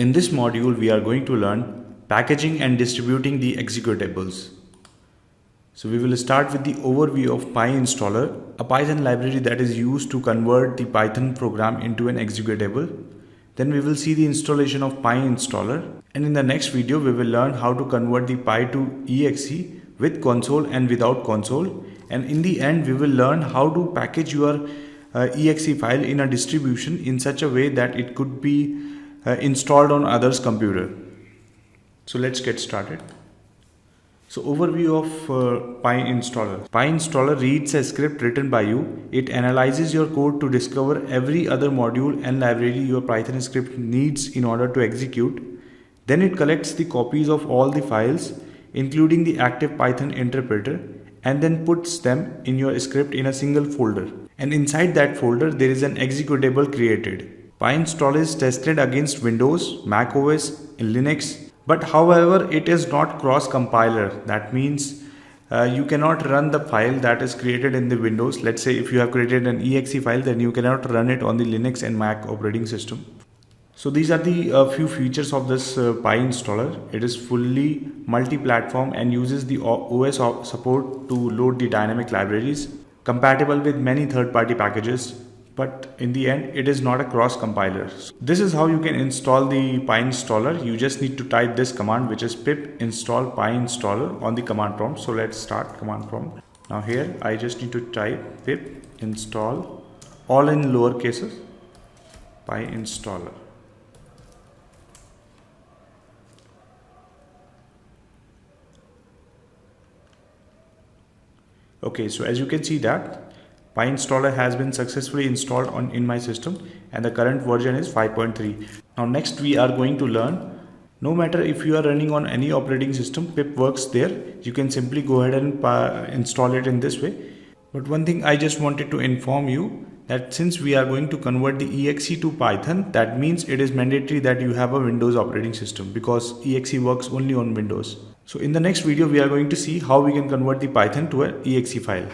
In this module, we are going to learn packaging and distributing the executables. So we will start with the overview of PyInstaller, a Python library that is used to convert the Python program into an executable. Then we will see the installation of PyInstaller, and in the next video we will learn how to convert the Py to exe with console and without console, and in the end we will learn how to package your exe file in a distribution in such a way that it could be installed on others' computer. So let's get started. So overview of PyInstaller. PyInstaller reads a script written by you. It analyzes your code to discover every other module and library your Python script needs in order to execute. Then it collects the copies of all the files, including the active Python interpreter, and then puts them in your script in a single folder. And inside that folder, there is an executable created. PyInstaller is tested against Windows, Mac OS, and Linux. But however, it is not cross-compiler. That means you cannot run the file that is created in the Windows. Let's say if you have created an exe file, then you cannot run it on the Linux and Mac operating system. So these are the few features of this PyInstaller. It is fully multi-platform and uses the OS support to load the dynamic libraries, compatible with many third-party packages. But in the end, it is not a cross compiler. This is how you can install the PyInstaller. You just need to type this command, which is pip install PyInstaller on the command prompt. So let's start command prompt. Now here I just need to type pip install, all in lower cases, PyInstaller. Okay, so as you can see that PyInstaller has been successfully installed in my system, and the current version is 5.3. Now next we are going to learn, no matter if you are running on any operating system, pip works there. You can simply go ahead and install it in this way. But one thing I just wanted to inform you, that since we are going to convert the exe to Python, that means it is mandatory that you have a Windows operating system, because exe works only on Windows. So in the next video we are going to see how we can convert the Python to an exe file.